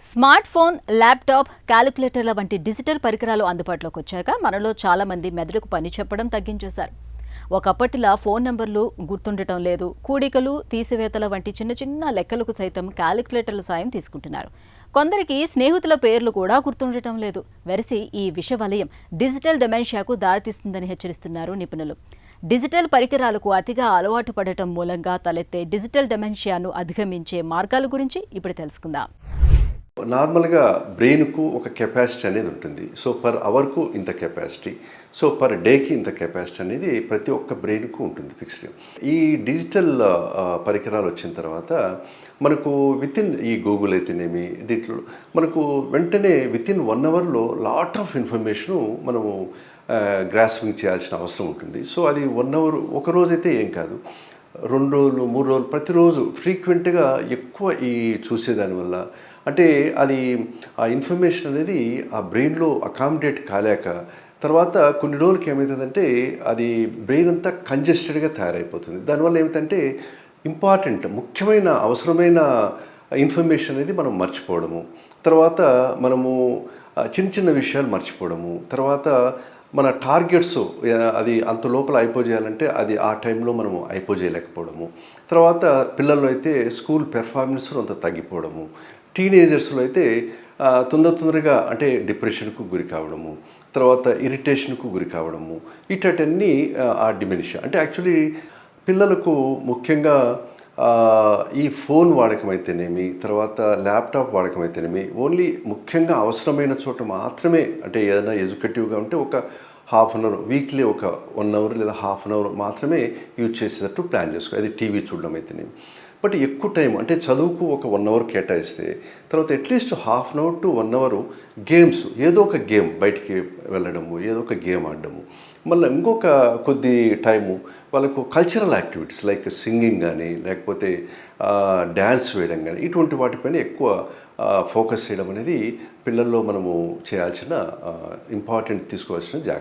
Smart phone, laptop, క్యాలిక్యులేటర్ల వంటి digital పరికరాలు అందుబాటులోకి వచ్చాక మనలో చాలా మంది మెదడుకు పని చెప్పడం తగ్గించేశారు. ఒకప్పటిలా ఫోన్ నంబర్లు గుర్తుండటం లేదు. కూడికలు, తీసివేతల వంటి చిన్న చిన్న లెక్కలకు సైతం క్యాలిక్యులేటర్ల సాయం తీసుకుంటున్నారు. కొందరికి స్నేహితుల పేర్లు కూడా గుర్తుండటం లేదు. వెరసి ఈ విషవలయం డిజిటల్ డెమెన్షియాకు దారితీస్తుందని హెచ్చరిస్తున్నారు నిపుణులు. డిజిటల్ పరికరాలకు అతిగా అలవాటు పడటం మూలంగా తలెత్తే డిజిటల్ డెమెన్షియాను అధిగమించే మార్గాల గురించి ఇప్పుడు తెలుసుకుందాం. నార్మల్గా బ్రెయిన్కు ఒక కెపాసిటీ అనేది ఉంటుంది. సో పర్ అవర్కు ఇంత కెపాసిటీ, సో పర్ డేకి ఇంత కెపాసిటీ అనేది ప్రతి ఒక్క బ్రెయిన్కు ఉంటుంది ఫిక్స్డ్. ఈ డిజిటల్ పరికరాలు వచ్చిన తర్వాత మనకు వితిన్ ఈ గూగుల్ అయితేనేమి దీంట్లో మనకు వెంటనే వితిన్ 1 అవర్లో లాట్ ఆఫ్ ఇన్ఫర్మేషను మనము గ్రాస్పింగ్ చేయాల్సిన అవసరం ఉంటుంది. సో అది 1 అవర్ ఒక రోజైతే ఏం కాదు, 2 రోజులు 3 రోజులు ప్రతిరోజు ఫ్రీక్వెంట్గా ఎక్కువ ఈ చూసేదానివల్ల అంటే అది ఆ ఇన్ఫర్మేషన్ అనేది ఆ బ్రెయిన్లో అకామిడేట్ కాలేక తర్వాత కొన్ని రోజులకి ఏమవుతుందంటే అది బ్రెయిన్ అంతా కంజెస్టెడ్గా తయారైపోతుంది. దానివల్ల ఏమిటంటే ఇంపార్టెంట్ ముఖ్యమైన అవసరమైన ఇన్ఫర్మేషన్ అనేది మనం మర్చిపోవడము, తర్వాత మనము చిన్న చిన్న విషయాలు మర్చిపోవడము, తర్వాత మన టార్గెట్స్ అది అంత లోపల అయిపోజేయాలంటే అది ఆ టైంలో మనము అయిపోజేయలేకపోవడము, తర్వాత పిల్లల్లో అయితే స్కూల్ పెర్ఫార్మెన్స్ అంత తగ్గిపోవడము, టీనేజర్స్లో అయితే తొందరగా అంటే డిప్రెషన్కు గురి కావడము, తర్వాత ఇరిటేషన్కు గురి కావడము, ఇటన్నీ ఆ డిమెన్షియా. అంటే యాక్చువల్లీ పిల్లలకు ముఖ్యంగా ఈ ఫోన్ వాడకం అయితేనేమి, తర్వాత ల్యాప్టాప్ వాడకం అయితేనేమి ఓన్లీ ముఖ్యంగా అవసరమైన చోట మాత్రమే, అంటే ఏదైనా ఎడ్యుకేటివ్గా ఉంటే ఒక ½ అన్ అవర్ వీక్లీ ఒక 1 అవర్ లేదా ½ అన్ అవర్ మాత్రమే యూజ్ చేసేటట్టు ప్లాన్ చేసుకో. అది టీవీ చూడడం అయితేనేమి. బట్ ఎక్కువ టైం అంటే చదువుకు ఒక 1 అవర్ కేటాయిస్తే తర్వాత at least ½ an hour to 1 hour games, ఏదో ఒక గేమ్ బయటికి వెళ్ళడము, ఏదో ఒక గేమ్ ఆడడము, మళ్ళీ ఇంకొక కొద్ది టైము వాళ్ళకు కల్చరల్ యాక్టివిటీస్ లైక్ సింగింగ్ కానీ లేకపోతే డ్యాన్స్ వేయడం కానీ ఇటువంటి వాటిపైన ఎక్కువ ఫోకస్ చేయడం అనేది పిల్లల్లో మనము చేయాల్సిన ఇంపార్టెంట్ తీసుకోవాల్సిన జాగ్రత్త.